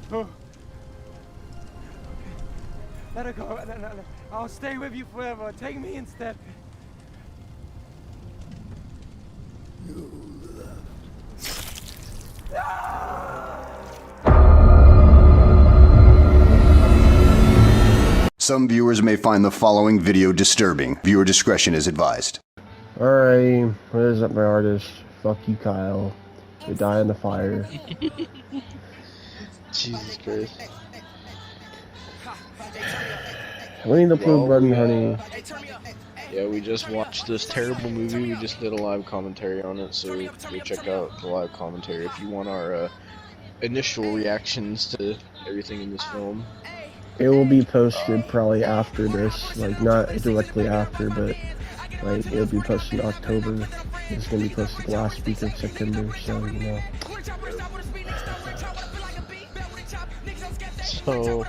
Pooh. Let her go. No. I'll stay with you forever. Take me instead. Some viewers may find the following video disturbing. Viewer discretion is advised. Alright, what is up, my artist? Fuck you, Kyle. You die in the fire. Jesus Christ. Winnie the Pooh, Blood and Honey. Yeah, we just watched this terrible movie. We just did a live commentary on it, so go check out the live commentary if you want our initial reactions to everything in this film. It will be posted probably after this, like not directly after, but like it'll be posted in October. It's gonna be posted the last week of September, so you know. So,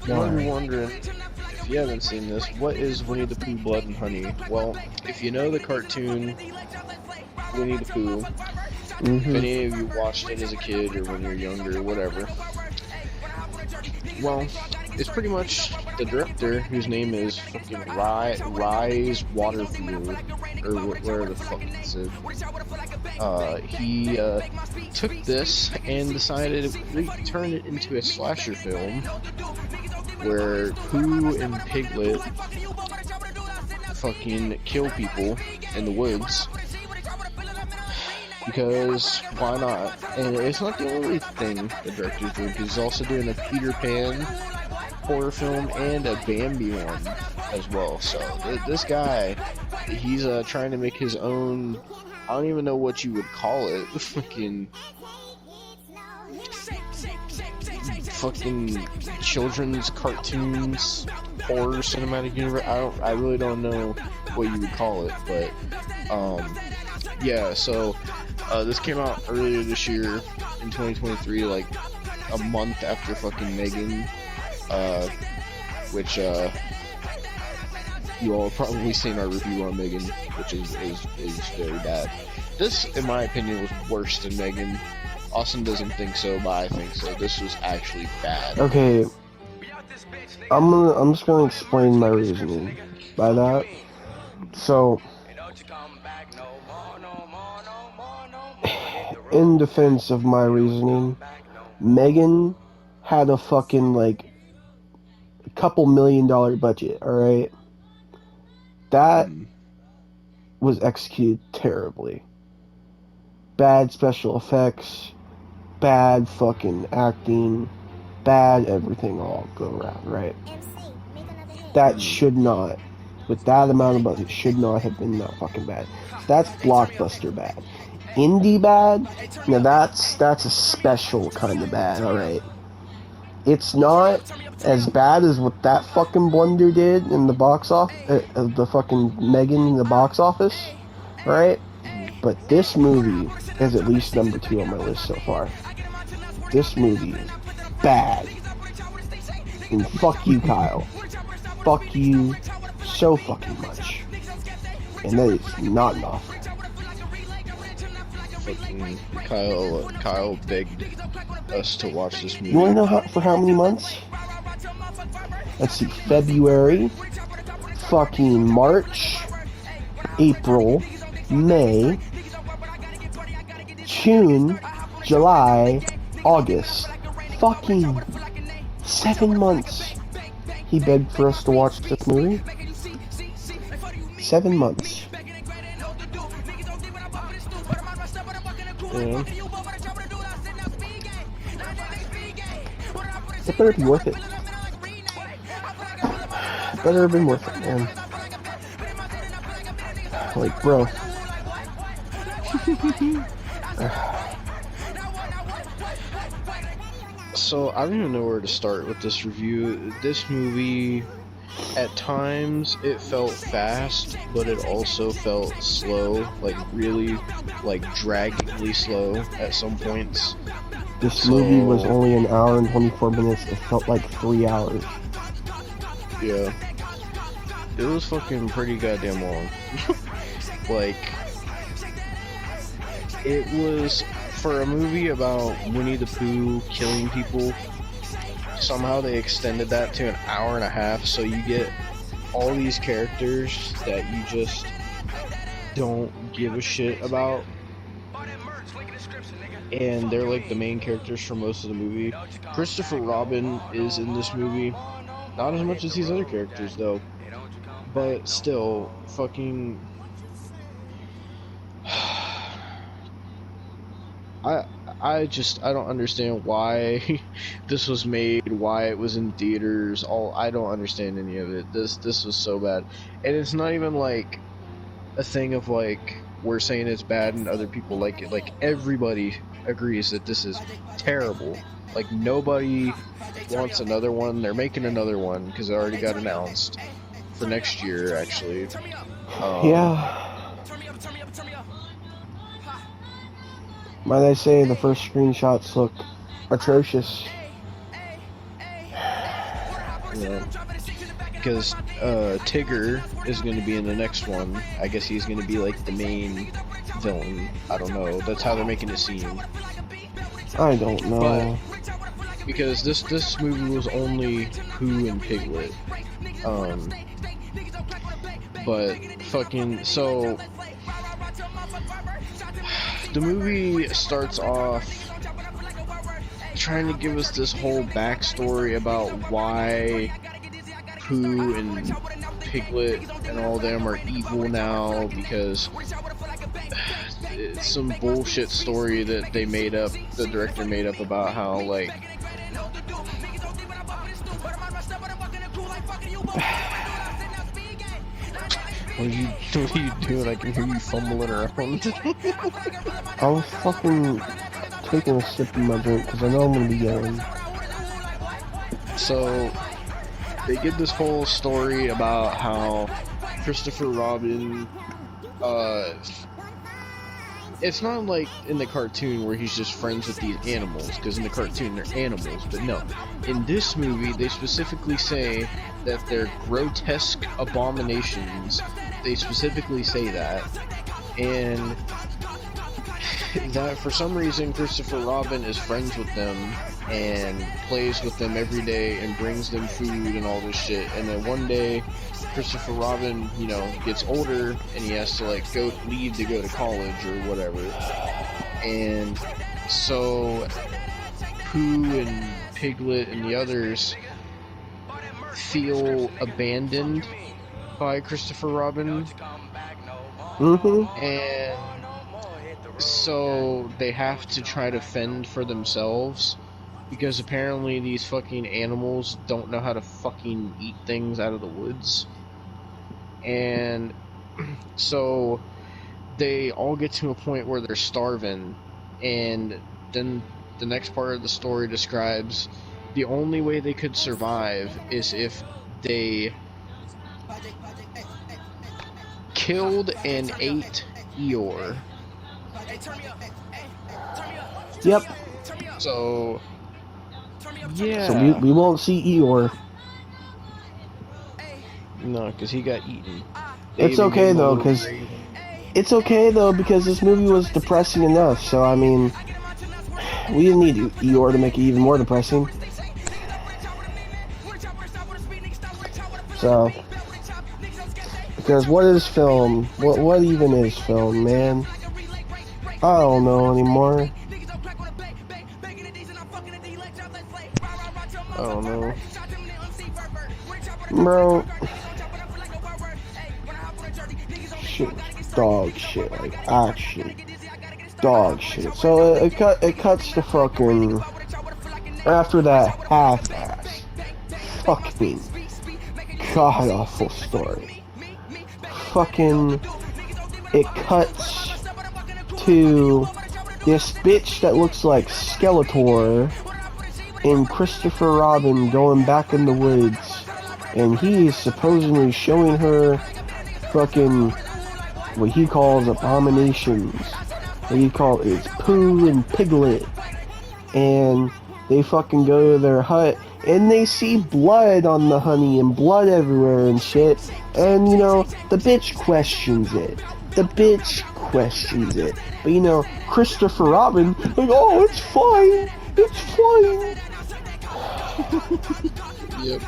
you might be wondering, if you haven't seen this, what is Winnie the Pooh Blood and Honey? Well, if you know the cartoon Winnie the Pooh, if any of you watched it as a kid or when you're younger or whatever, well, it's pretty much the director, whose name is fucking Rise Waterfield, or whatever the fuck it said. He took this and decided to turn it into a slasher film where Pooh and Piglet fucking kill people in the woods. Because why not? And it's not the only thing the director's doing. He's also doing a Peter Pan horror film and a Bambi one as well. So this guy, he's trying to make his own. I don't even know what you would call it. Fucking children's cartoons, horror cinematic universe. I really don't know what you would call it, but yeah. So. This came out earlier this year in 2023, like a month after fucking Megan, which you all have probably seen our review on Megan, which is very bad. This, in my opinion, was worse than Megan. Austin doesn't think so, but I think so. This was actually bad. Okay, I'm just gonna explain my reasoning by that. So, in defense of my reasoning, Megan had a fucking, like, a couple $1 million budget, alright? That was executed terribly. Bad special effects, bad fucking acting, bad everything all go around, right? That should not, with that amount of budget, should not have been that fucking bad. That's blockbuster bad. Indie bad? Now that's a special kind of bad, alright. It's not as bad as what that fucking blunder did in the box office, the fucking Megan in the box office, right? But this movie is at least number 2 on my list so far. This movie is bad. And fuck you, Kyle. Fuck you so fucking much. And that is not enough. Kyle begged us to watch this movie. You wanna know for how many months? Let's see, February, fucking March, April, May, June, July, August. Fucking 7 months. He begged for us to watch this movie. 7 months. Yeah. It better be worth it. It better have been worth it, man. Like, bro. So, I don't even know where to start with this review. This movie, at times, it felt fast, but it also felt slow. Like, really, like, draggingly slow at some points. This movie was only an hour and 24 minutes. It felt like 3 hours. Yeah. It was fucking pretty goddamn long. Like, it was for a movie about Winnie the Pooh killing people, somehow they extended that to an hour and a half, so you get all these characters that you just don't give a shit about, and they're like the main characters for most of the movie. Christopher Robin is in this movie, not as much as these other characters though, but still, fucking I don't understand why this was made, why it was in theaters. I don't understand any of it. This was so bad, and it's not even like a thing of like we're saying it's bad and other people like it. Like everybody agrees that this is terrible. Like nobody wants another one. They're making another one because it already got announced for next year, actually. Yeah. Might I say the first screenshots look atrocious. Yeah. Because Tigger is going to be in the next one. I guess he's going to be like the main villain. I don't know. That's how they're making it seem. I don't know. But, because this movie was only Pooh and Piglet. But fucking so. The movie starts off trying to give us this whole backstory about why Pooh and Piglet and all them are evil now, because it's some bullshit story that they made up, the director made up, about how like What are you doing? I can hear you fumbling around. I was fucking taking a sip of my drink because I know I'm gonna be yelling. So, they give this whole story about how Christopher Robin, it's not like in the cartoon where he's just friends with these animals, because in the cartoon they're animals, but no. In this movie, they specifically say that they're grotesque abominations. They specifically say that. And that for some reason Christopher Robin is friends with them and plays with them every day and brings them food and all this shit. And then one day Christopher Robin, you know, gets older and he has to like leave to go to college or whatever. And so Pooh and Piglet and the others feel abandoned by Christopher Robin. And so they have to try to fend for themselves, because apparently these fucking animals don't know how to fucking eat things out of the woods. And so they all get to a point where they're starving, and then the next part of the story describes the only way they could survive is if they killed and ate Eeyore. Yep. So, yeah. So we won't see Eeyore. No, because he got eaten. It's okay though, because this movie was depressing enough. So I mean, we didn't need Eeyore to make it even more depressing. So, because what is film? What even is film, man? I don't know anymore. I don't know. Bro. Shit. Dog shit. Like, actually. Dog shit. So it cuts to fucking... After that half-ass fucking god-awful story. Fucking... It cuts to this bitch that looks like Skeletor and Christopher Robin going back in the woods, and he is supposedly showing her fucking what he calls abominations. What he calls is Pooh and Piglet, and they fucking go to their hut and they see blood on the honey and blood everywhere and shit, and you know, the bitch questions it. the bitch questions it. But you know, Christopher Robin, like, oh, it's fine. It's fine. Yep.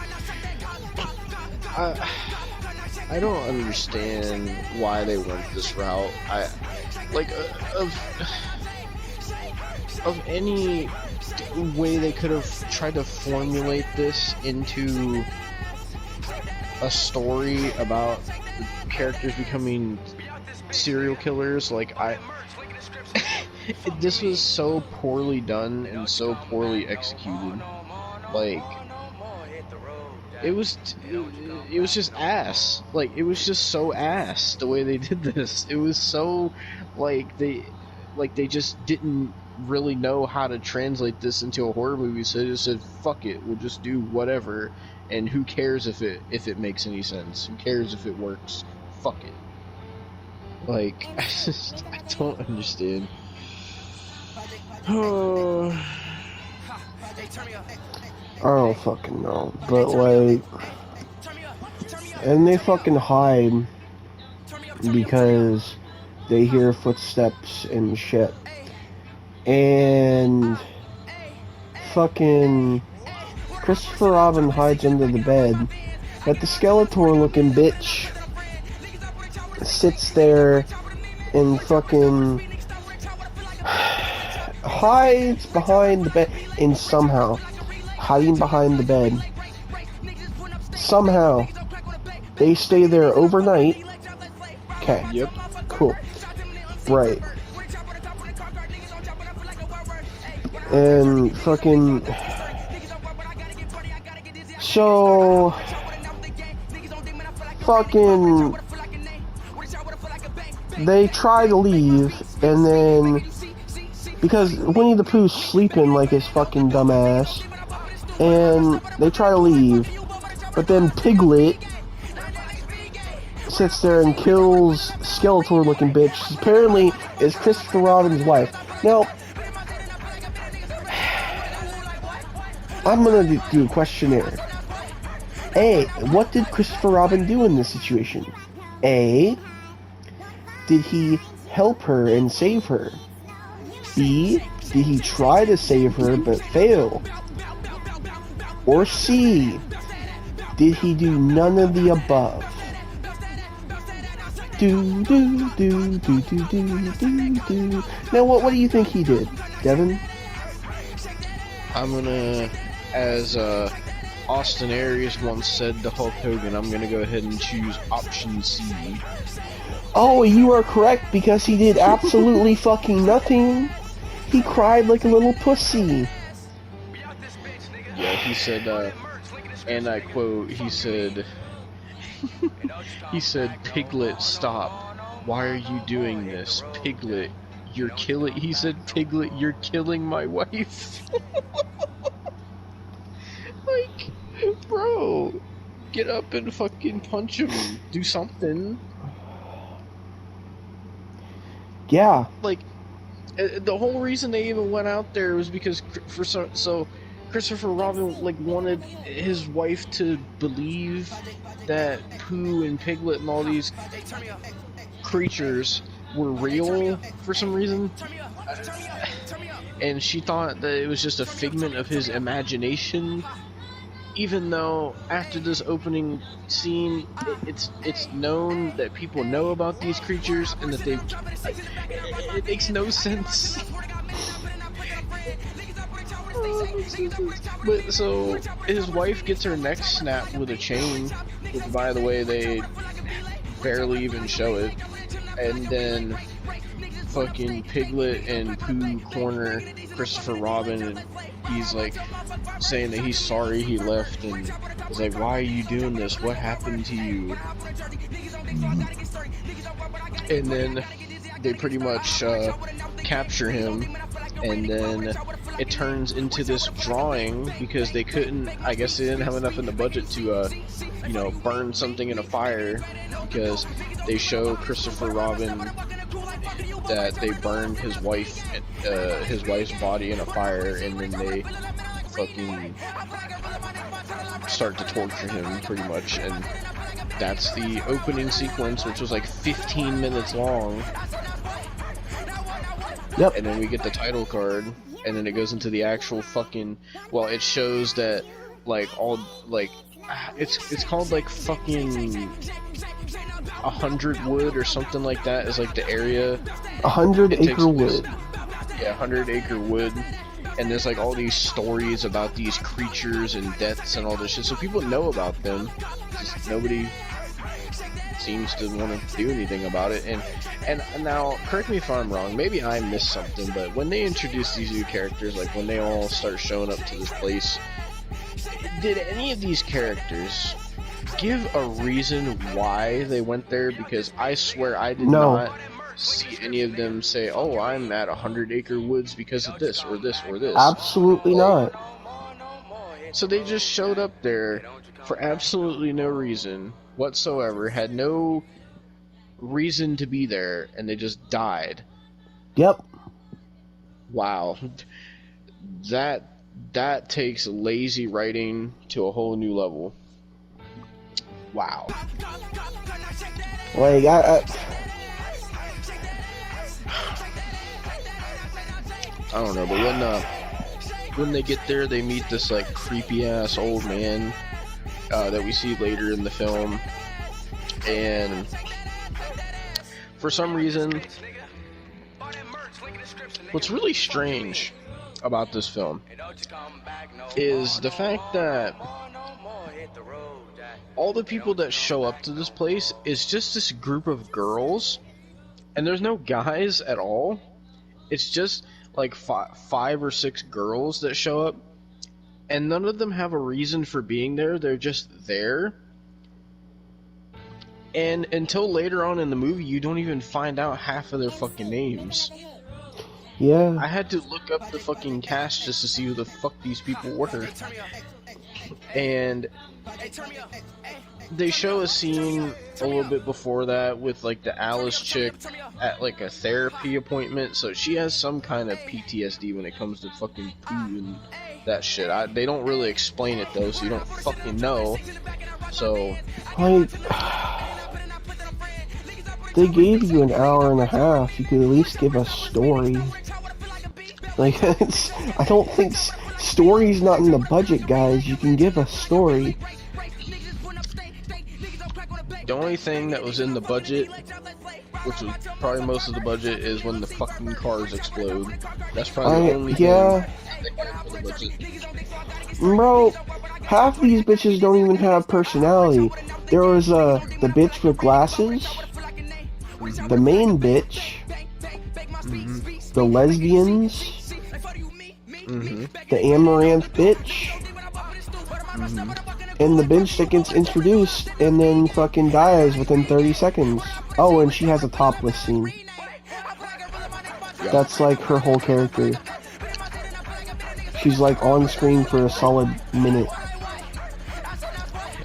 I don't understand why they went this route. Of any way they could have tried to formulate this into a story about characters becoming serial killers, like this was so poorly done and so poorly executed. Like, it was just ass. Like, it was just so ass the way they did this. It was so like they just didn't really know how to translate this into a horror movie, so they just said, fuck it, we'll just do whatever, and who cares if it makes any sense? Who cares if it works? Fuck it. Like, I don't understand. I don't fucking know, but like, and they fucking hide because they hear footsteps and shit, and fucking Christopher Robin hides under the bed, but the Skeletor looking bitch sits there and fucking hides behind the bed, and somehow hiding behind the bed, somehow they stay there overnight. Okay. Yep. Cool. Right. And fucking, so fucking they try to leave, and then because Winnie the Pooh's sleeping like his fucking dumbass, and they try to leave, but then Piglet sits there and kills Skeletor looking bitch, who apparently is Christopher Robin's wife. Now, I'm gonna do a questionnaire. A, what did Christopher Robin do in this situation? A, did he help her and save her? B, did he try to save her but fail? Or C, did he do none of the above? Do do do do do do do do. Now, what do you think he did, Devon? I'm gonna, as Austinthearist once said to Hulk Hogan, I'm gonna go ahead and choose option C. Oh, you are correct, because he did absolutely fucking nothing. He cried like a little pussy. Yeah, he said, and I quote, he said, Piglet, stop. Why are you doing this? Piglet, you're killing, he said, Piglet, you're killing my wife. Like, bro, get up and fucking punch him. Do something. Yeah. Like, the whole reason they even went out there was because so Christopher Robin like wanted his wife to believe that Pooh and Piglet and all these creatures were real for some reason, and she thought that it was just a figment of his imagination. Even though after this opening scene, it's known that people know about these creatures and that it makes no sense. But so his wife gets her neck snapped with a chain, which, by the way, they barely even show it, and then fucking Piglet and Pooh corner Christopher Robin, and he's like saying that he's sorry he left, and he's like, why are you doing this? What happened to you? And then they pretty much capture him, and then it turns into this drawing because they couldn't, I guess they didn't have enough in the budget to you know, burn something in a fire, because they show Christopher Robin that they burned his wife's body in a fire, and then they fucking start to torture him pretty much, and that's the opening sequence, which was like 15 minutes long. Yep. And then we get the title card, and then it goes into the actual fucking. Well, it shows that like all like it's called like fucking 100 Wood or something like that is like the area. 100 Acre Wood. Yeah, 100 Acre Wood. And there's like all these stories about these creatures and deaths and all this shit, so people know about them. Just nobody seems to want to do anything about it. And now, correct me if I'm wrong, maybe I missed something, but when they introduce these new characters, like when they all start showing up to this place, did any of these characters give a reason why they went there? Because I swear I did not see any of them say, oh, I'm at 100 Acre Woods because of this or this or this. Absolutely not. So they just showed up there for absolutely no reason whatsoever, had no reason to be there, and they just died. Yep. Wow. That takes lazy writing to a whole new level. Wow. Like, I don't know, but when they get there, they meet this like creepy ass old man that we see later in the film, and for some reason, what's really strange about this film is the fact that all the people that show up to this place is just this group of girls, and there's no guys at all. It's just like 5 or 6 girls that show up, and none of them have a reason for being there. They're just there. And until later on in the movie, you don't even find out half of their fucking names. yeah. I had to look up the fucking cast just to see who the fuck these people were. And they show a scene a little bit before that with like the Alice chick at like a therapy appointment, so she has some kind of PTSD when it comes to fucking Pooh and that shit. They don't really explain it though, so you don't fucking know. So Like, they gave you an hour and a half. You could at least give a story. Like, I don't think story's not in the budget, guys. You can give a story. the only thing that was in the budget, which was probably most of the budget, is when the fucking cars explode. That's probably the only thing for the budget. Bro, half these bitches don't even have personality. There was the bitch with glasses, the main bitch, the lesbians, the amaranth bitch, and the bitch that gets introduced and then fucking dies within 30 seconds. Oh, and she has a topless scene. That's like her whole character. She's like on screen for a solid minute.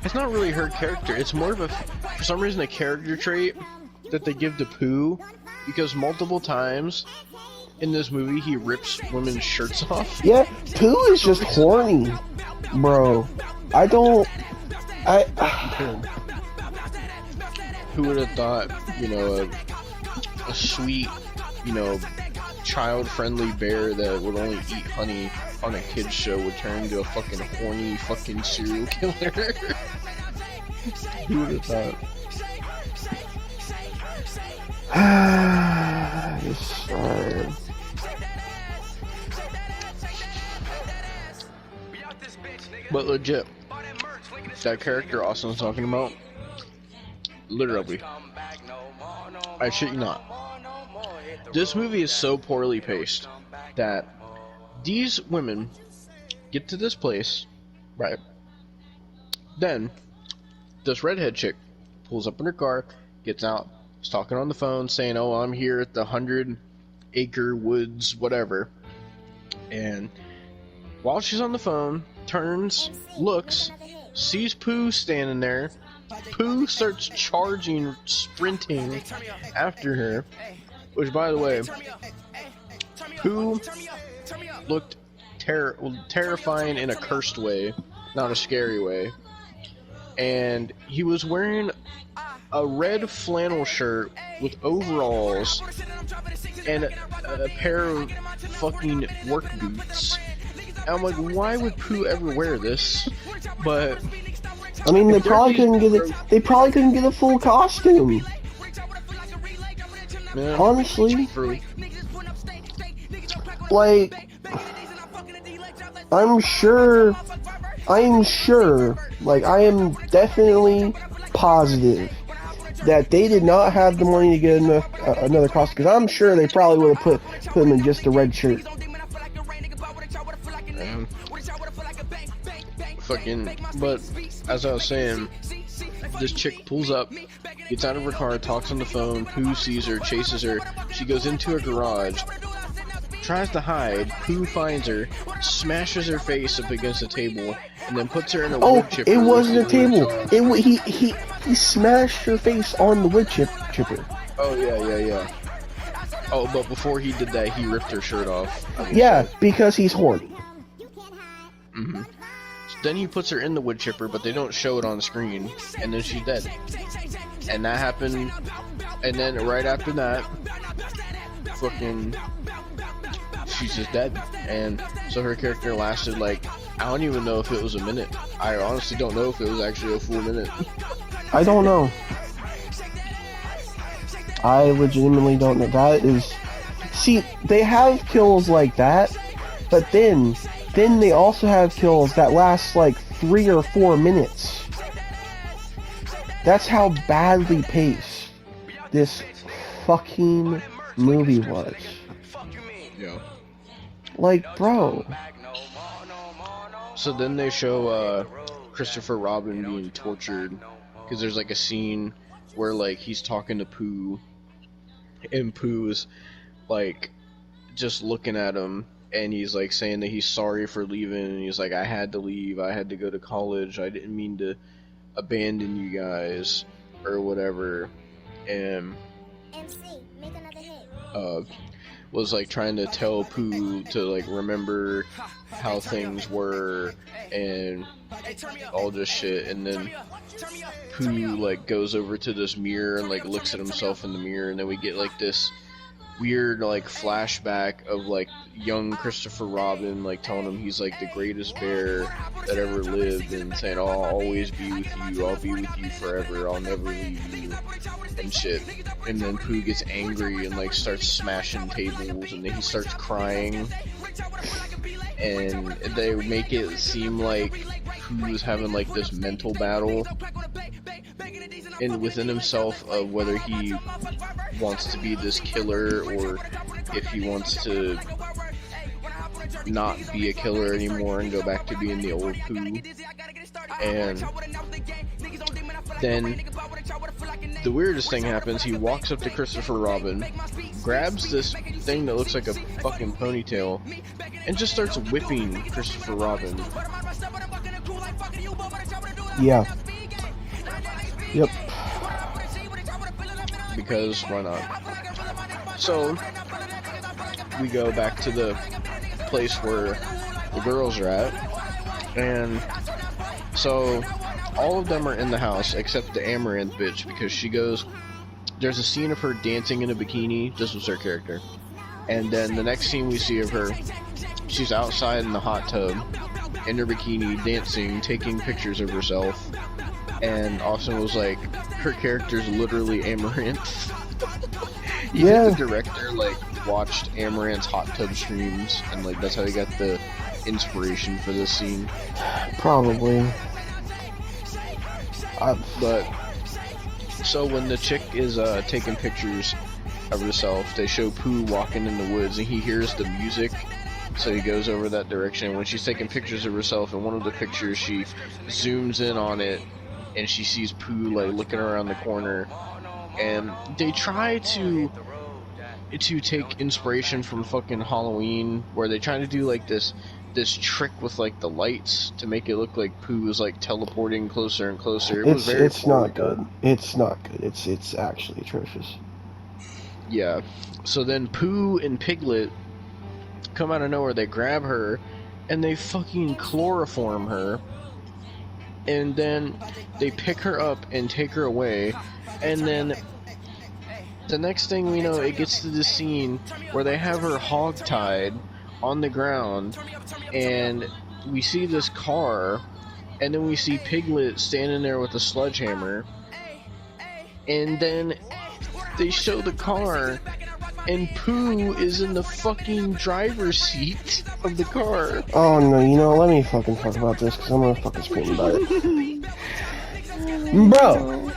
It's not really her character, it's more of a, for some reason, a character trait that they give to Pooh, because multiple times in this movie he rips women's shirts off. Yeah, Pooh is just horny, bro. Who would have thought, you know, a sweet, you know, child-friendly bear that would only eat honey on a kid's show would turn into a fucking horny fucking serial killer? Who would have thought? But legit, that character Austin's talking about, literally, I shit you not, this movie is so poorly paced that these women get to this place, right? Then this redhead chick pulls up in her car, gets out, is talking on the phone, saying, "Oh, I'm here at the 100 Acre Woods, whatever." And while she's on the phone, turns, looks, sees Pooh standing there. Pooh starts charging, sprinting after her. Which, by the way, Pooh looked terrifying in a cursed way, not a scary way. and he was wearing a red flannel shirt with overalls and a pair of fucking work boots. And I'm like, why would Pooh ever wear this? But I mean, they probably couldn't get it. They probably couldn't get a full costume. yeah, Honestly, true. like, I'm sure, like, I am definitely positive that they did not have the money to get another costume, because I'm sure they probably would have put him in just a red shirt. Fucking, but as I was saying, this chick pulls up, gets out of her car, talks on the phone. Pooh sees her, chases her. She goes into her garage, tries to hide. Pooh finds her, smashes her face up against a table, and then puts her in a wood chipper. It wasn't a table. He smashed her face on the wood chipper. Oh yeah. Oh, but before he did that, he ripped her shirt off. Yeah, because he's horny. Mm-hmm. So then he puts her in the wood chipper, but they don't show it on screen, and then she's dead. And that happened, and then right after that, fucking, she's just dead. And so her character lasted like, I don't even know if it was a minute. I honestly don't know if it was actually a full minute. I don't know. I legitimately don't know. That is... See, they have kills like that, but then they also have kills that last like 3 or 4 minutes. That's how badly paced this fucking movie was. Yeah. Like, bro. So then they show Christopher Robin being tortured, because there's like a scene where like he's talking to Pooh, and Pooh's like just looking at him, and he's like saying that he's sorry for leaving, and he's like, I had to leave, I had to go to college, I didn't mean to abandon you guys or whatever. And was like trying to tell Pooh to like remember how things were and all this shit, and then Pooh like goes over to this mirror and like looks at himself in the mirror, and then we get like this weird like flashback of like young Christopher Robin like telling him he's like the greatest bear that ever lived, and saying, oh, I'll always be with you, I'll be with you forever, I'll never leave you and shit. And then Pooh gets angry and like starts smashing tables, and then he starts crying, and they make it seem like Pooh's having like this mental battle and within himself of whether he wants to be this killer or if he wants to not be a killer anymore and go back to being the old Pooh. And then the weirdest thing happens. He walks up to Christopher Robin, grabs this thing that looks like a fucking ponytail, and just starts whipping Christopher Robin. Yeah. Yep. Because why not? So we go back to the place where the girls are at, and so all of them are in the house except the Amaranth bitch, because she goes, there's a scene of her dancing in a bikini. This was her character. And then the next scene we see of her, she's outside in the hot tub in her bikini, dancing, taking pictures of herself. And Austin was like, her character's literally Amaranth. Yeah. The director like watched Amaranth's hot tub streams, and like that's how he got the inspiration for this scene. Probably. But so when the chick is taking pictures of herself, they show Pooh walking in the woods, and he hears the music, so he goes over that direction. When she's taking pictures of herself, in one of the pictures she zooms in on it, and she sees Pooh like looking around the corner. And they try to take inspiration from fucking Halloween, where they try to do like this trick with like the lights to make it look like Pooh is like teleporting closer and closer. It's not good. It's not good. It's actually atrocious. Yeah. So then Pooh and Piglet come out of nowhere. They grab her and they fucking chloroform her and then they pick her up and take her away, and then the next thing we know, it gets to the scene where they have her hogtied on the ground, and we see this car, and then we see Piglet standing there with a sledgehammer, and then they show the car, and Pooh is in the fucking driver's seat of the car. Oh no, you know, let me fucking talk about this, because I'm gonna fucking scream about it. Bro!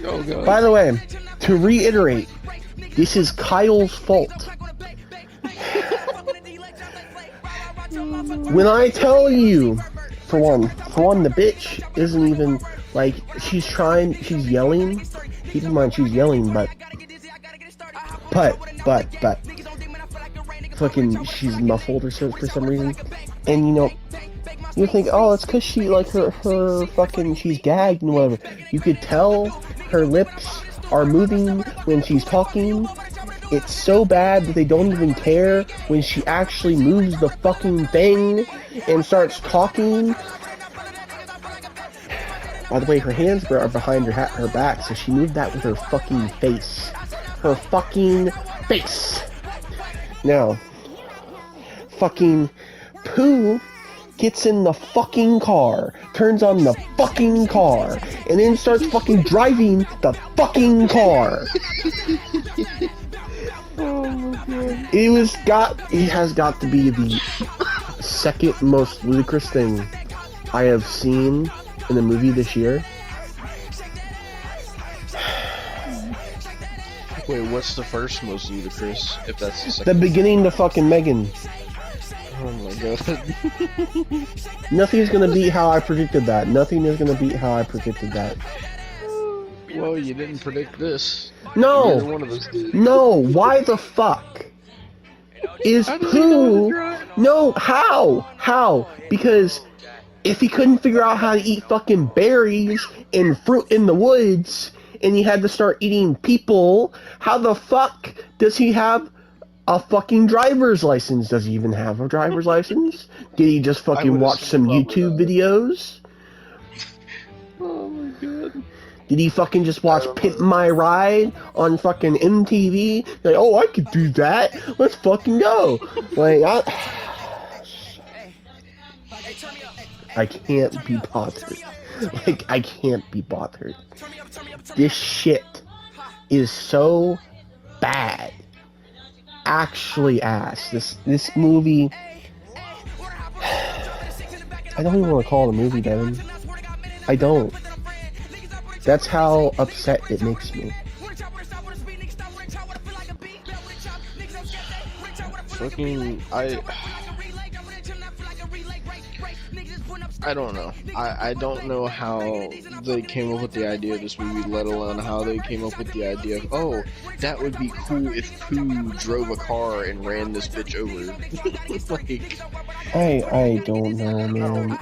Oh god. By the way, to reiterate, this is Kyle's fault. When I tell you, for one, the bitch isn't even, like, she's yelling. Keep in mind, she's yelling, but, fucking, she's muffled or so for some reason. And, you know, you think, oh, it's because she, like, her fucking, she's gagged and whatever. You could tell her lips are moving when she's talking. It's so bad that they don't even care when she actually moves the fucking thing and starts talking. By the way, her hands are behind her back, so she moved that with her fucking face. Her fucking face! Now, fucking Pooh gets in the fucking car, turns on the fucking car, and then starts fucking driving the fucking car. Oh my god. It has got to be the second most ludicrous thing I have seen in a movie this year. Wait, what's the first most ludicrous, if that's the second? The beginning to fucking Megan. Oh my god. Nothing's gonna beat how I predicted that. Nothing is gonna beat how I predicted that. Well, you didn't predict this. No! Neither one of us did. No! Why the fuck? Is Pooh... No, how? How? Because if he couldn't figure out how to eat fucking berries and fruit in the woods, and he had to start eating people, how the fuck does he have a fucking driver's license? Does he even have a driver's license? Did he just fucking watch some YouTube videos? Oh my god. Did he fucking just watch Pimp My Ride on fucking MTV? Like, oh, I could do that. Let's fucking go. Like, I can't be bothered. Like, I can't be bothered. This shit is so bad. Actually ass. This movie... I don't even want to call it a movie, Devon. I don't. That's how upset it makes me. Fucking, I don't know. I don't know how they came up with the idea of this movie, let alone how they came up with the idea of, oh, that would be cool if Pooh drove a car and ran this bitch over. Like, I don't know, man.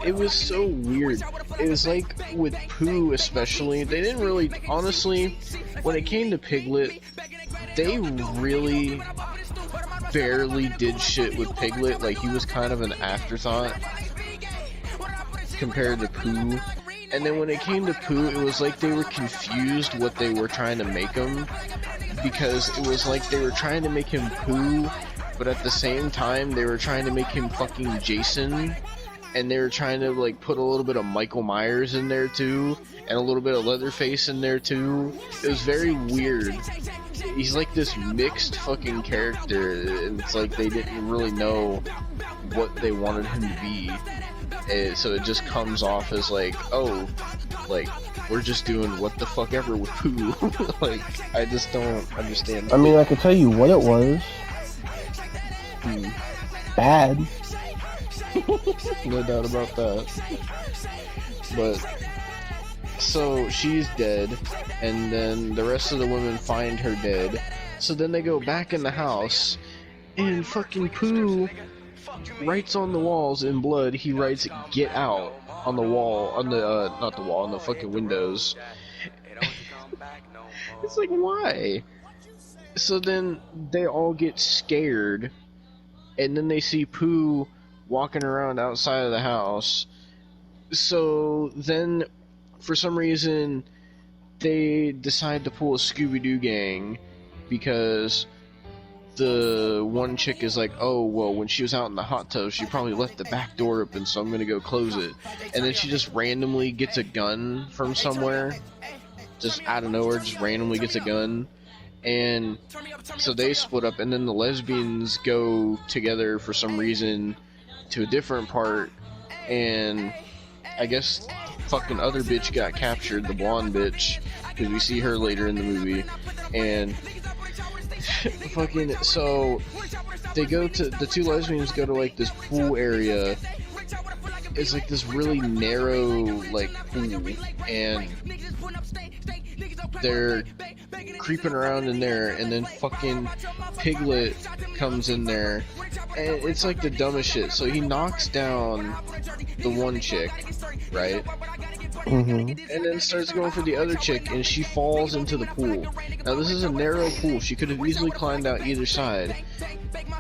It was so weird. It was like with Pooh especially, they didn't really, honestly, when it came to Piglet, they really barely did shit with Piglet. Like, he was kind of an afterthought compared to Pooh. And then when it came to Pooh, it was like they were confused what they were trying to make him, because it was like they were trying to make him Pooh, but at the same time they were trying to make him fucking Jason. And they were trying to, like, put a little bit of Michael Myers in there, too. And a little bit of Leatherface in there, too. It was very weird. He's, like, this mixed fucking character. And it's like they didn't really know what they wanted him to be. And so it just comes off as, like, oh, like, we're just doing what the fuck ever with Pooh. Like, I just don't understand. I mean, I could tell you what it was. Bad. No doubt about that. But so she's dead, and then the rest of the women find her dead. So then they go back in the house, and fucking Pooh writes on the walls in blood. He writes "Get out" on the wall, on the not the wall, on the fucking windows. It's like, why? So then they all get scared, and then they see Pooh walking around outside of the house. So then, for some reason, they decide to pull a Scooby-Doo gang because the one chick is like, oh, well, when she was out in the hot tub, she probably left the back door open, so I'm gonna go close it. And then she just randomly gets a gun from somewhere, just out of nowhere, just randomly gets a gun. And so they split up, and then the lesbians go together for some reason to a different part, and I guess fucking other bitch got captured, the blonde bitch, because we see her later in the movie, and fucking, so they go to, the two lesbians go to like this pool area. It's like this really narrow like pool, and they're creeping around in there, and then fucking Piglet comes in there, and it's like the dumbest shit. So he knocks down the one chick, right? Mm-hmm. And then starts going for the other chick, and she falls into the pool. Now this is a narrow pool, she could have easily climbed out either side,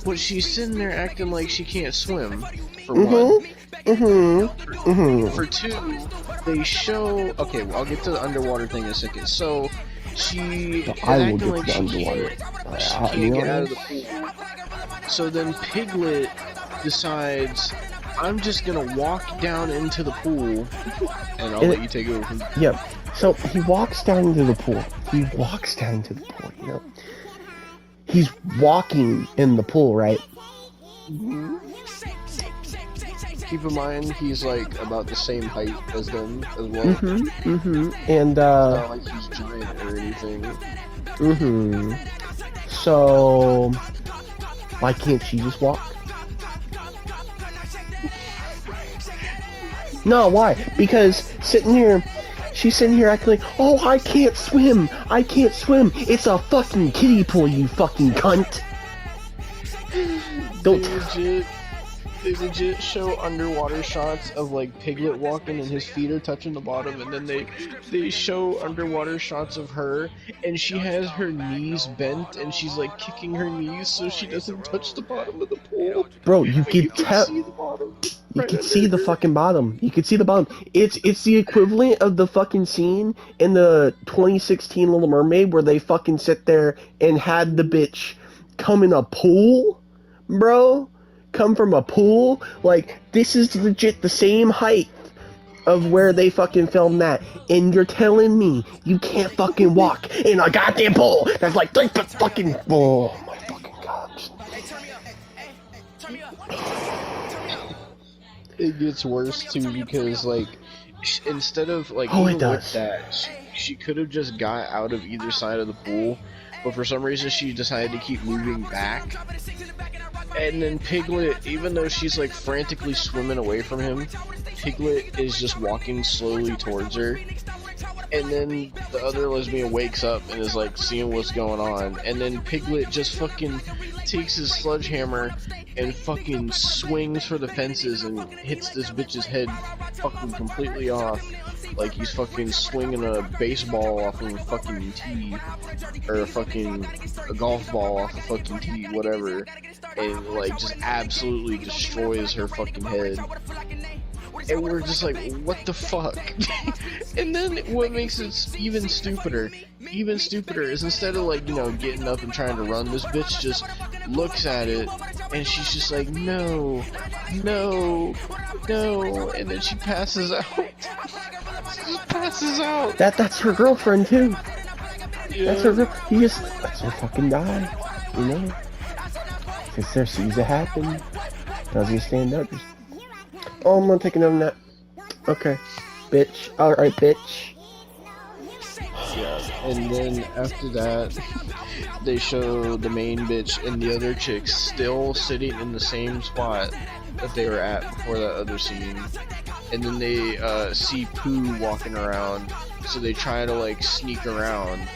but she's sitting there acting like she can't swim, for one. For two, they show, okay, well, I'll get to the underwater thing in a second. So she is acting like she can't get out of the pool. So then Piglet decides, I'm just gonna walk down into the pool, and I'll let you take over from there. Yeah. So he walks down into the pool. He walks down into the pool, you know. He's walking in the pool, right? Keep in mind, he's like about the same height as them as well. And It's not like he's giant or anything. So why can't she just walk? No, why? Because she's sitting here acting like, oh, I can't swim. It's a fucking kiddie pool, you fucking cunt. They legit show underwater shots of like Piglet walking and his feet are touching the bottom, and then they show underwater shots of her, and she has her knees bent and she's like kicking her knees so she doesn't touch the bottom of the pool. Bro, you can tell. See the bottom. You can see the fucking bottom. You can see the bottom. It's the equivalent of the fucking scene in the 2016 Little Mermaid where they fucking sit there and had the bitch come in a pool, bro. Come from a pool. Like, this is legit the same height of where they fucking filmed that, and you're telling me you can't fucking walk in a goddamn pool that's like 3 foot fucking. Oh my fucking god. It gets worse too because like instead of like it even does. with that, she could have just got out of either side of the pool, but for some reason she decided to keep moving back. And then Piglet, even though she's like frantically swimming away from him, Piglet is just walking slowly towards her. And then the other lesbian wakes up and is like seeing what's going on. And then Piglet just fucking takes his sledgehammer and fucking swings for the fences and hits this bitch's head fucking completely off. Like he's fucking swinging a baseball off of a fucking tee. Or a golf ball off a fucking tee, whatever. And like just absolutely destroys her fucking head. And we're just like, what the fuck? And then what makes it even stupider is instead of like, you know, getting up and trying to run, this bitch just looks at it and she's just like, no, and then she passes out. She just passes out. That's her girlfriend too. Yeah. That's her girl. He just lets her fucking die, you know? Because there sees it happen. Doesn't stand up. Just, oh, I'm gonna take another nap. Okay, bitch. Alright, bitch. Yeah, and then after that, they show the main bitch and the other chick still sitting in the same spot that they were at before that other scene. And then they see Pooh walking around, so they try to like sneak around.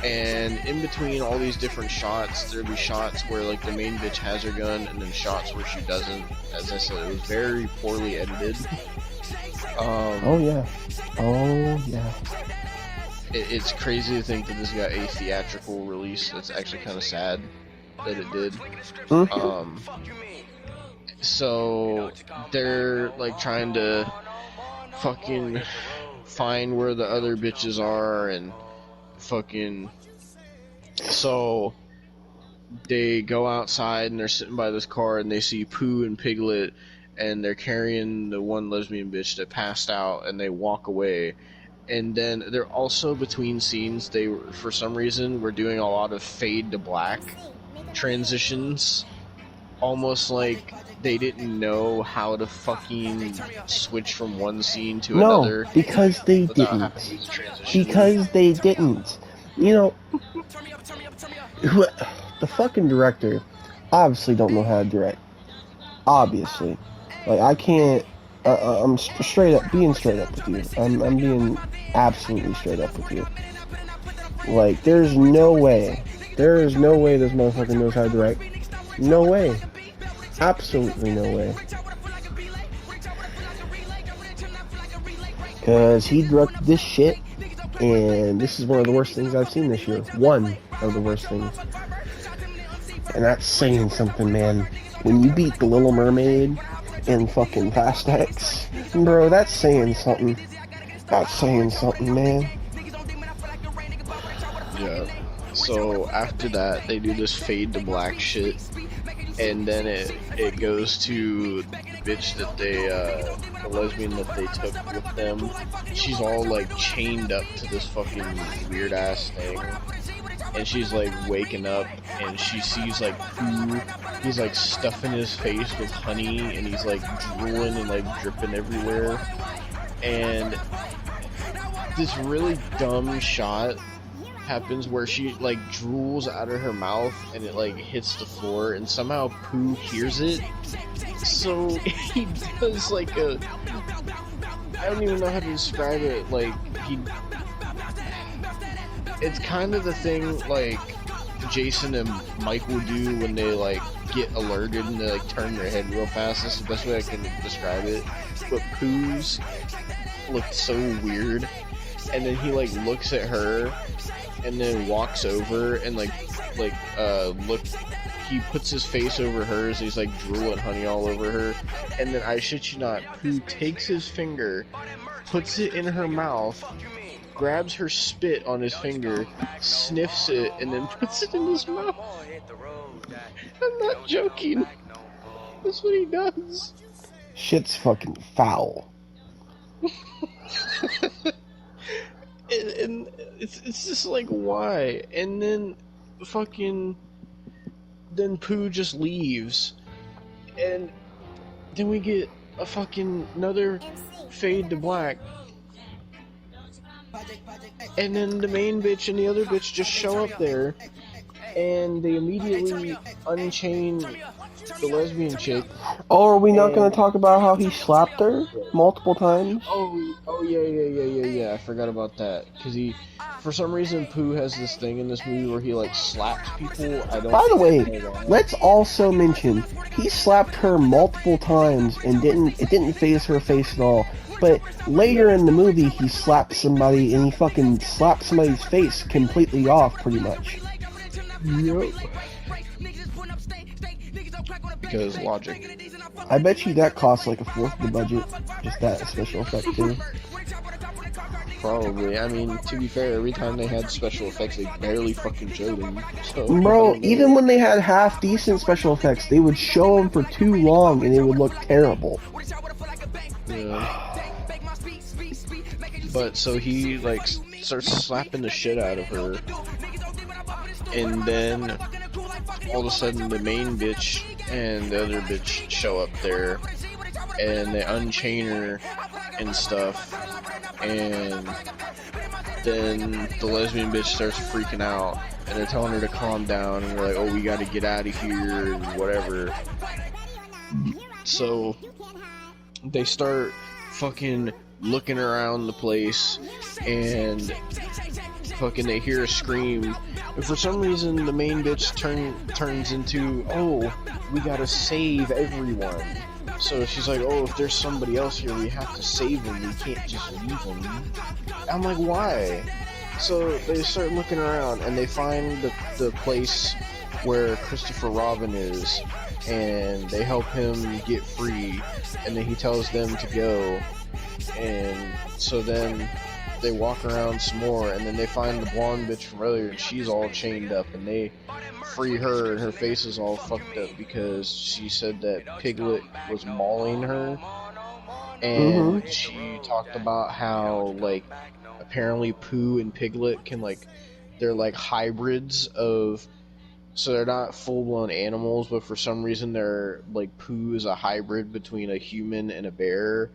And in between all these different shots, there'll be shots where like the main bitch has her gun, and then shots where she doesn't. As I said, it was very poorly edited. Oh yeah. It's crazy to think that this got a theatrical release. That's actually kind of sad that it did. So they're like trying to fucking find where the other bitches are and fucking. So they go outside and they're sitting by this car and they see Pooh and Piglet and they're carrying the one lesbian bitch that passed out and they walk away. And then they're also between scenes, they for some reason were doing a lot of fade to black transitions, almost like they didn't know how to fucking switch from one scene to another. No, because they didn't. Because they didn't. You know, the fucking director obviously don't know how to direct. Obviously. Like, I can't... I'm straight up, being straight up with you. I'm being absolutely straight up with you. Like, there's no way. There is no way this motherfucker knows how to direct. No way. Absolutely no way. Because he directed this shit, and this is one of the worst things I've seen this year. One of the worst things. And that's saying something, man. When you beat The Little Mermaid in fucking Fast X, bro, that's saying something. That's saying something, man. Yeah. So after that, they do this fade to black shit, and then it goes to the bitch that they, the lesbian that they took with them. She's all like chained up to this fucking weird ass thing, and she's like waking up, and she sees like Pooh. He's like stuffing his face with honey, and he's like drooling and like dripping everywhere, and this really dumb shot happens where she like drools out of her mouth and it like hits the floor, and somehow Pooh hears it, so he does like a, I don't even know how to describe it, like it's kind of the thing like Jason and Michael do when they like get alerted and they like turn their head real fast. That's the best way I can describe it. But Pooh's looked so weird, and then he like looks at her and then walks over and look, he puts his face over hers, he's like drooling honey all over her, and then I shit you not, Pooh takes his finger, puts it in her mouth, grabs her spit on his finger, sniffs it, and then puts it in his mouth. I'm not joking. That's what he does. Shit's fucking foul. And it's just like, why? And then then Pooh just leaves, and then we get a fucking another fade to black, and then the main bitch and the other bitch just show up there, and they immediately unchain the lesbian chick. Oh, are we not going to talk about how he slapped her multiple times? Oh yeah. I forgot about that. Because for some reason, Pooh has this thing in this movie where he like slaps people. By the way, let's also mention he slapped her multiple times and it didn't phase her face at all. But later in the movie, he slapped somebody and he fucking slapped somebody's face completely off, pretty much. Yep. Because logic. I bet you that cost like a fourth of the budget, just that special effect too. Probably. I mean, to be fair, every time they had special effects, they barely fucking showed them. So, bro, even when they had half decent special effects, they would show them for too long and it would look terrible. Yeah. But so he like starts slapping the shit out of her, and then all of a sudden the main bitch and the other bitch show up there, and they unchain her and stuff, and then the lesbian bitch starts freaking out, and they're telling her to calm down, and they're like, oh, we gotta get out of here, and whatever. So they start fucking looking around the place, and fucking they hear a scream, and for some reason the main bitch turns into, oh, we gotta save everyone. So she's like, oh, if there's somebody else here, we have to save them, we can't just leave them. I'm like, why? So they start looking around, and they find the place where Christopher Robin is, and they help him get free, and then he tells them to go, and so then they walk around some more, and then they find the blonde bitch from earlier, and she's all chained up, and they free her, and her face is all fucked up because she said that Piglet was mauling her, and she talked about how, like, apparently Pooh and Piglet can, like, they're like hybrids of, so they're not full-blown animals, but for some reason they're, like, Pooh is a hybrid between a human and a bear,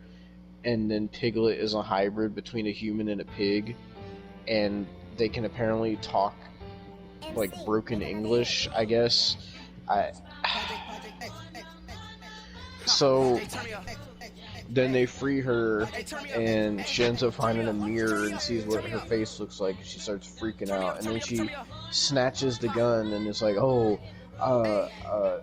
and then Piglet is a hybrid between a human and a pig, and they can apparently talk, like, broken English, I guess. So then they free her, and she ends up finding a mirror and sees what her face looks like. She starts freaking out, and then she snatches the gun and is like, "Oh,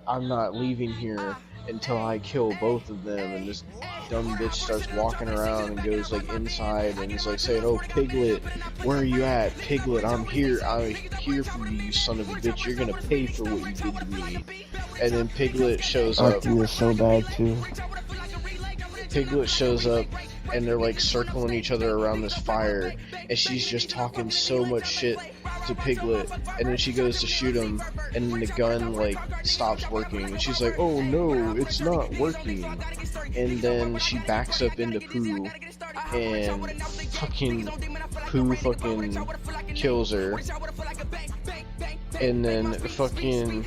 I'm not leaving here until I kill both of them." And this dumb bitch starts walking around and goes, like, inside and is like saying, "Oh, Piglet, where are you at? Piglet, I'm here for you, you son of a bitch. You're gonna pay for what you did to me." And then Piglet shows up. Acting is so bad too. Piglet shows up, and they're, like, circling each other around this fire, and she's just talking so much shit to Piglet, and then she goes to shoot him, and the gun, like, stops working, and she's like, "Oh no, it's not working," and then she backs up into Pooh, and fucking Pooh fucking kills her, and then fucking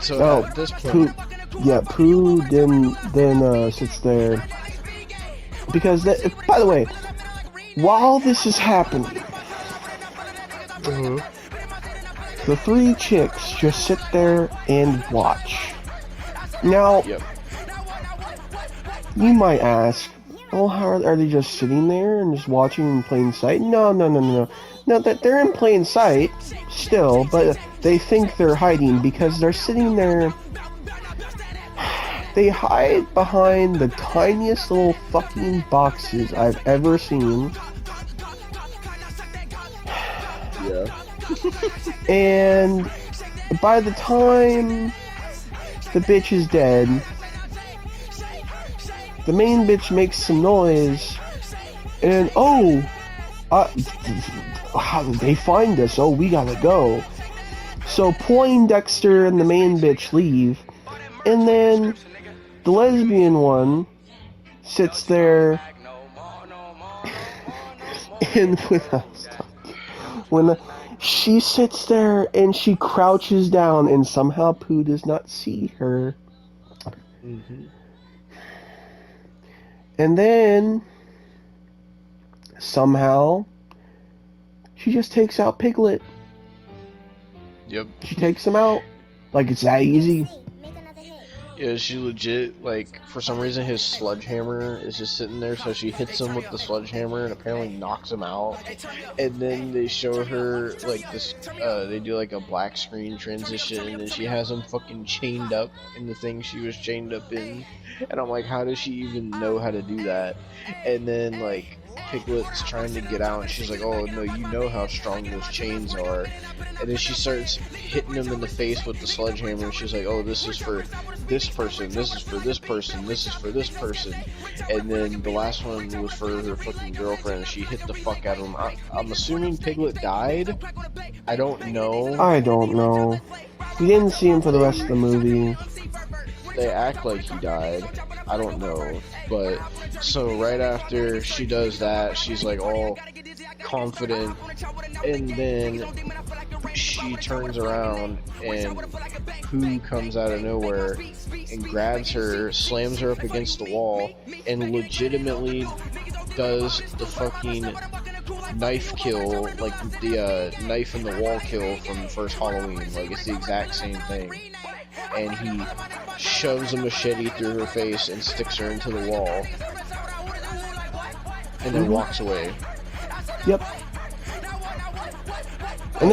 so at this point, Pooh then sits there because by the way, while this is happening, the three chicks just sit there and watch. Now, you might ask, "Oh, how are they just sitting there and just watching in plain sight?" No. No, that they're in plain sight still, but they think they're hiding because they're sitting there. They hide behind the tiniest little fucking boxes I've ever seen. Yeah. And by the time the bitch is dead, the main bitch makes some noise, and how did they find us? Oh, we gotta go. So Poindexter and the main bitch leave, and then the lesbian one sits there and when she sits there and she crouches down, and somehow Pooh does not see her. And then somehow she just takes out Piglet. Yep. She takes him out. Like, it's that easy. Yeah, she legit, like, for some reason his sledgehammer is just sitting there, so she hits him with the sledgehammer and apparently knocks him out. And then they show her, like, this, they do, like, a black screen transition, and then she has him fucking chained up in the thing she was chained up in. And I'm like, how does she even know how to do that? And then, like, Piglet's trying to get out, and she's like, "Oh no, you know how strong those chains are." And then she starts hitting him in the face with the sledgehammer, and she's like, "Oh, this is for this person, this is for this person, this is for this person." And then the last one was for her fucking girlfriend, and she hit the fuck out of him. I'm assuming Piglet died? I don't know. I don't know. We didn't see him for the rest of the movie. They act like he died. I don't know. But, so right after she does that, she's like all confident, and then she turns around, and Pooh comes out of nowhere and grabs her, slams her up against the wall, and legitimately does the fucking knife kill, like the knife in the wall kill from the first Halloween. Like, it's the exact same thing. And he shoves a machete through her face and sticks her into the wall, and then walks away. Yep. And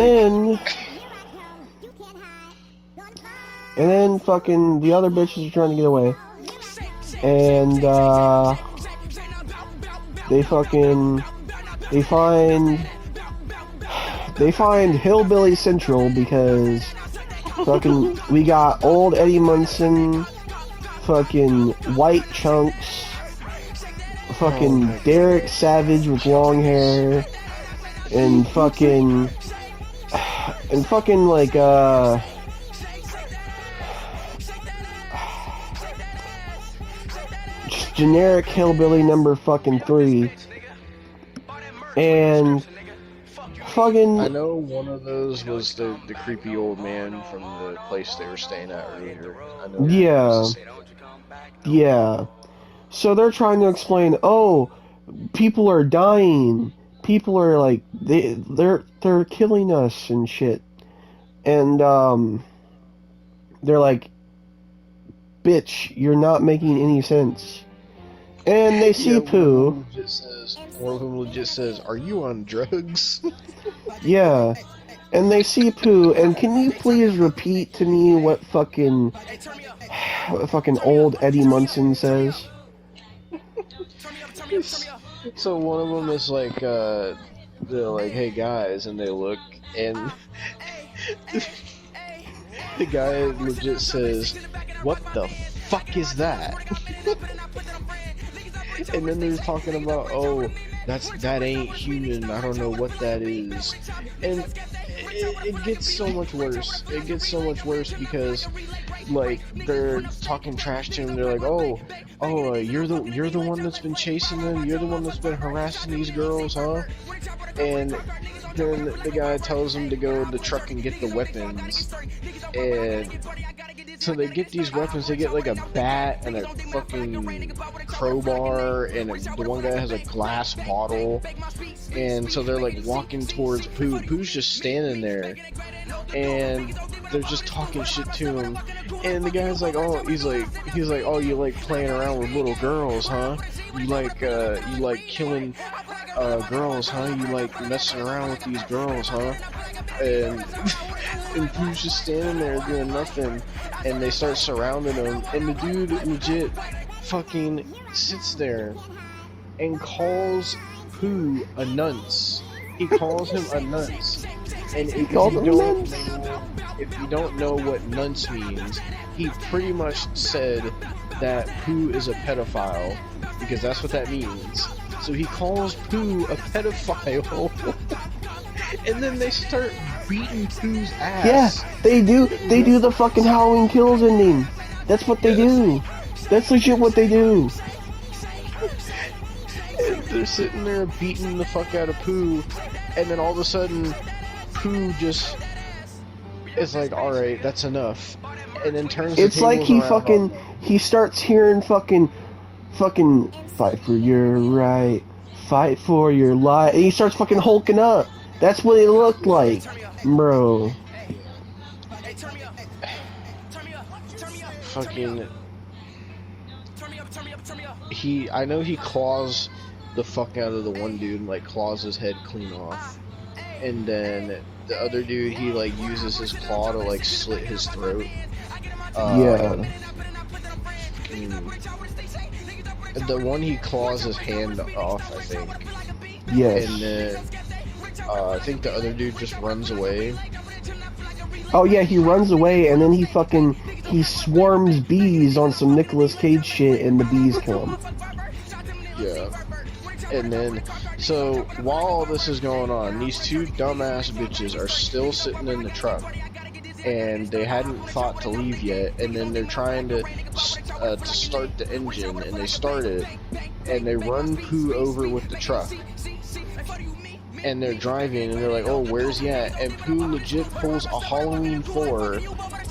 then fucking the other bitches are trying to get away, and they find They find Hillbilly Central because fucking we got old Eddie Munson, fucking White Chunks, fucking Derek Savage with long hair, and fucking like just generic hillbilly number fucking 3, and fucking. I know one of those was the creepy old man from the place they were staying at earlier. I know. Yeah. So they're trying to explain, oh, people are dying. People are like they're killing us and shit. And they're like, bitch, you're not making any sense. And they see Pooh. One of them legit says, "Are you on drugs?" Yeah. And they see Pooh, and can you please repeat to me what fucking old Eddie Munson says? So one of them is like, they're like, "Hey guys," and they look, and the guy legit says, "What the fuck is that?" And then they're talking about, "Oh, that ain't human. I don't know what that is." And it gets so much worse. It gets so much worse because, like, they're talking trash to him. They're like, "Oh, you're the one that's been chasing them. You're the one that's been harassing these girls, huh?" And then the guy tells him to go to the truck and get the weapons. And so they get these weapons. They get like a bat and a fucking crowbar, and the one guy has a glass bottle. And so they're like walking towards Pooh. Pooh's just standing there, and they're just talking shit to him. And the guy's like, "Oh," he's like, "Oh, you like playing around with little girls, huh? You like killing girls, huh? You like messing around with these girls, huh?" And Pooh's just standing there doing nothing, and they start surrounding him, and the dude legit fucking sits there and calls Pooh a nunce. He calls him a nunce. And if you don't know what nunce means, he pretty much said that Pooh is a pedophile, because that's what that means. So he calls Pooh a pedophile, and then they start beating Pooh's ass. Yeah, they do. They do the fucking Halloween Kills ending. That's what they do. That's legit what they do. And they're sitting there beating the fuck out of Pooh, and then all of a sudden, Pooh just is like, "Alright, that's enough," and then turns. It's like he starts hearing fucking fight for your right, fight for your life, and he starts fucking hulking up. That's what it looked like, bro. Fucking. I know he claws the fuck out of the one dude and like claws his head clean off. And then the other dude, he like uses his claw to like slit his throat. Yeah. The one he claws his hand off, I think. Yes. And then I think the other dude just runs away. Oh yeah, he runs away, and then he swarms bees on some Nicolas Cage shit, and the bees kill him. Yeah. And then, so while all this is going on, these two dumbass bitches are still sitting in the truck, and they hadn't thought to leave yet. And then they're trying to start the engine, and they start it, and they run Pooh over with the truck. And they're driving, and they're like, "Oh, where's he at?" And Pooh legit pulls a Halloween 4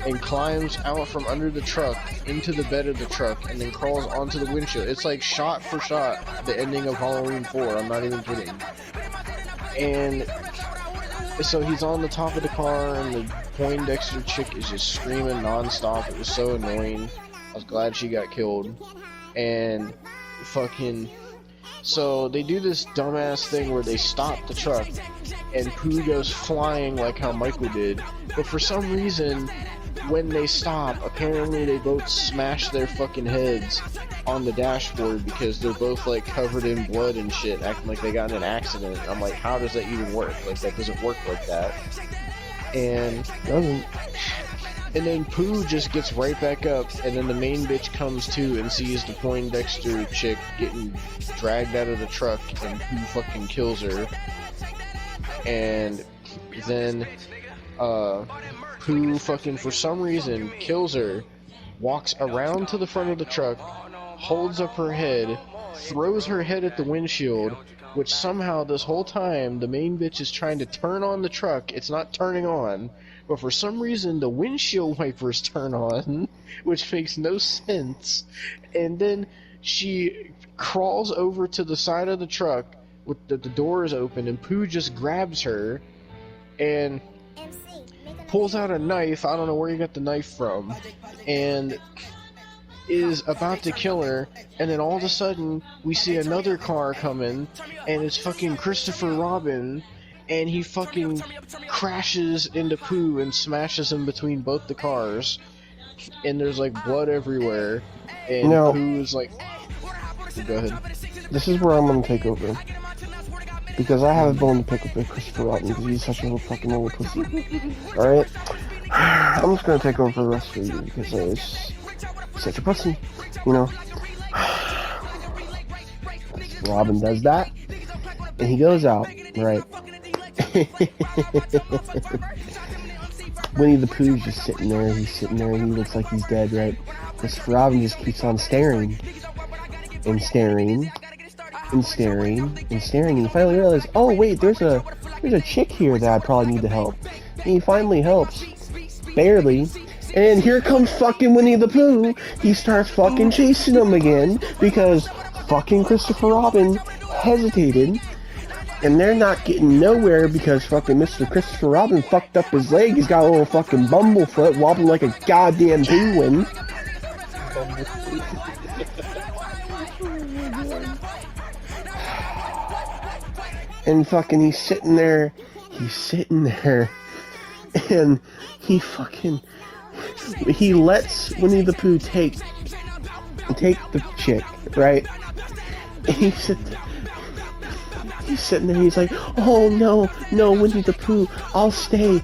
and climbs out from under the truck into the bed of the truck, and then crawls onto the windshield. It's like shot for shot the ending of Halloween 4. I'm not even kidding. And so he's on the top of the car, and the Poindexter chick is just screaming nonstop. It was so annoying. I was glad she got killed. And fucking. So they do this dumbass thing where they stop the truck, and Pooh goes flying like how Michael did. But for some reason, when they stop, apparently they both smash their fucking heads on the dashboard because they're both like covered in blood and shit, acting like they got in an accident. I'm like, how does that even work? Like, that doesn't work like that. And then Pooh just gets right back up, and then the main bitch comes to and sees the Poindexter chick getting dragged out of the truck, and Pooh fucking kills her. And then Pooh fucking, for some reason, kills her, walks around to the front of the truck, holds up her head, throws her head at the windshield, which somehow this whole time the main bitch is trying to turn on the truck. It's not turning on, but for some reason the windshield wipers turn on, which makes no sense. And then she crawls over to the side of the truck with the door is open, and Pooh just grabs her and pulls out a knife. I don't know where he got the knife from, and is about to kill her, and then all of a sudden we see another car coming, and it's fucking Christopher Robin, and he fucking crashes into Pooh and smashes him between both the cars, and there's like blood everywhere, and No. Pooh is like, go ahead. This is where I'm gonna take over. Because I have a bone to pick with Christopher Robin because he's such a little fucking little pussy. Alright? I'm just gonna take over for the rest of you because he's such a pussy, you know? Robin does that, and he goes out, right? Winnie the Pooh's just sitting there, he's sitting there, and he looks like he's dead, right? Christopher Robin just keeps on staring, and staring, and staring, and staring, and he finally realizes, oh wait, there's a chick here that I probably need to help. And he finally helps, barely, and here comes fucking Winnie the Pooh. He starts fucking chasing him again, because fucking Christopher Robin hesitated, and they're not getting nowhere because fucking Mr. Christopher Robin fucked up his leg. He's got a little fucking bumblefoot, wobbling like a goddamn penguin. And fucking he's sitting there, and he lets Winnie the Pooh take the chick, right? And he's sitting there, he's like, oh no, Winnie the Pooh, I'll stay,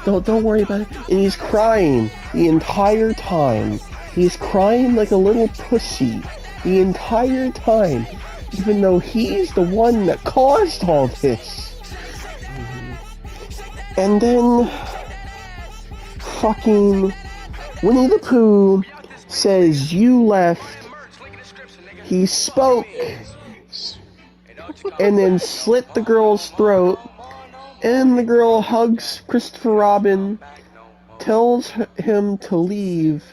don't worry about it. And he's crying the entire time. He's crying like a little pussy the entire time, even though he's the one that caused all this. And then fucking Winnie the Pooh says, you left. He spoke, and then slit the girl's throat, and the girl hugs Christopher Robin, tells him to leave,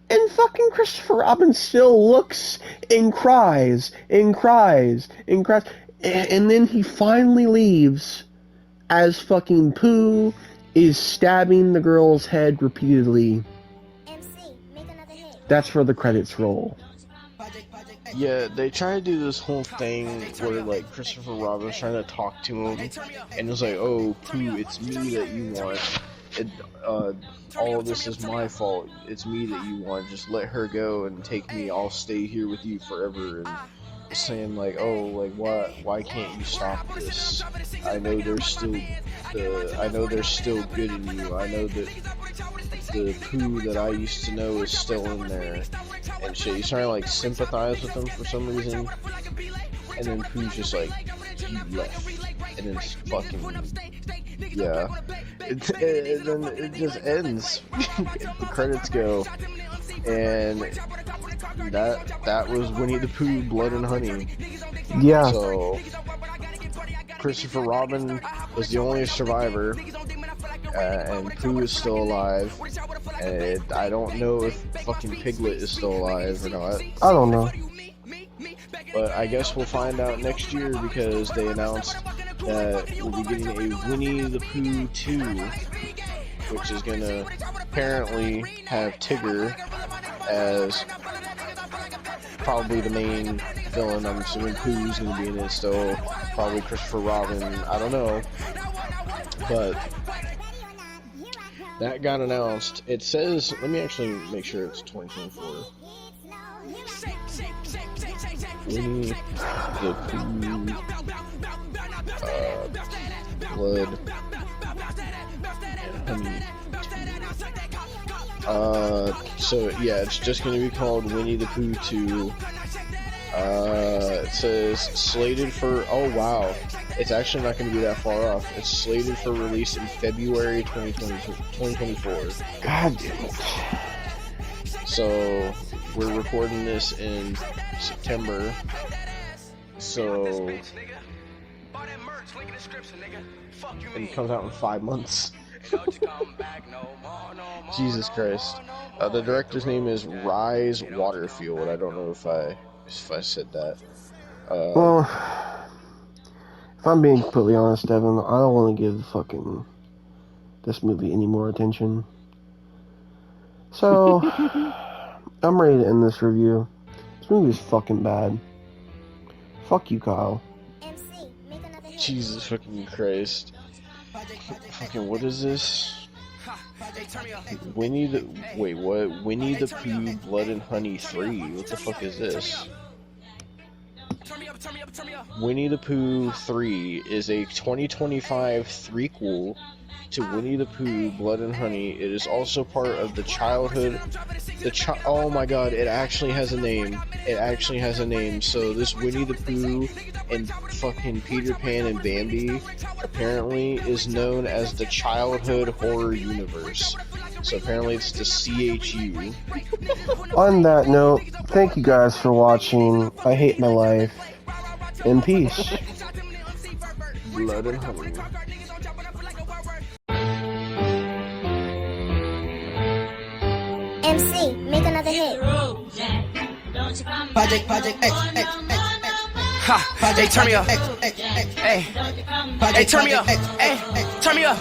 and fucking Christopher Robin still looks and cries, and then he finally leaves as fucking Pooh is stabbing the girl's head repeatedly. That's where the credits roll. Yeah, they try to do this whole thing where, like, Christopher Robin's trying to talk to him, and it's like, oh, Pooh, it's me that you want. All of this is my fault. It's me that you want. Just let her go and take me. I'll stay here with you forever. And saying like, oh, like, why can't you stop this? I know there's still good in you. I know that the Pooh that I used to know is still in there, and shit. He's trying to like sympathize with him for some reason, and then Pooh's just like, you left, and then just fucking, yeah. And then it just ends. The credits go, and that was Winnie the Pooh, Blood and Honey. Yeah. So Christopher Robin was the only survivor, and Pooh is still alive. And I don't know if fucking Piglet is still alive or not. I don't know. But I guess we'll find out next year because they announced that we'll be getting a Winnie the Pooh 2, which is gonna apparently have Tigger as probably the main villain. I'm assuming Pooh's gonna be in it still, probably Christopher Robin, I don't know. but that got announced. It says, let me actually make sure it's 2024. Winnie the Pooh, Blood and Honey. So yeah, it's just gonna be called Winnie the Pooh 2. It says slated for, oh wow, it's actually not going to be that far off. It's slated for release in February 2024. God damn it. So we're recording this in September. So and it comes out in 5 months. Jesus Christ. The director's name is Rise Waterfield. I don't know if I said that. Well, if I'm being completely honest, Devon, I don't want to give this movie any more attention. So, I'm ready to end this review. This movie is fucking bad. Fuck you, Kyle. Jesus fucking Christ. Fucking, what is this? Winnie the Pooh Blood and Honey 3. What the fuck is this? Winnie the Pooh 3 is a 2025 threequel to Winnie the Pooh Blood and Honey. It is also part of the childhood. Oh my god, it actually has a name. It actually has a name. So this Winnie the Pooh and fucking Peter Pan and Bambi apparently is known as the Childhood Horror Universe. So apparently it's the CHU. On that note, thank you guys for watching. I hate my life. In peace. Blood and Honey. MC, make another hit. Project X. Ha, hey, turn me up. Hey, turn me up. Hey, turn me up.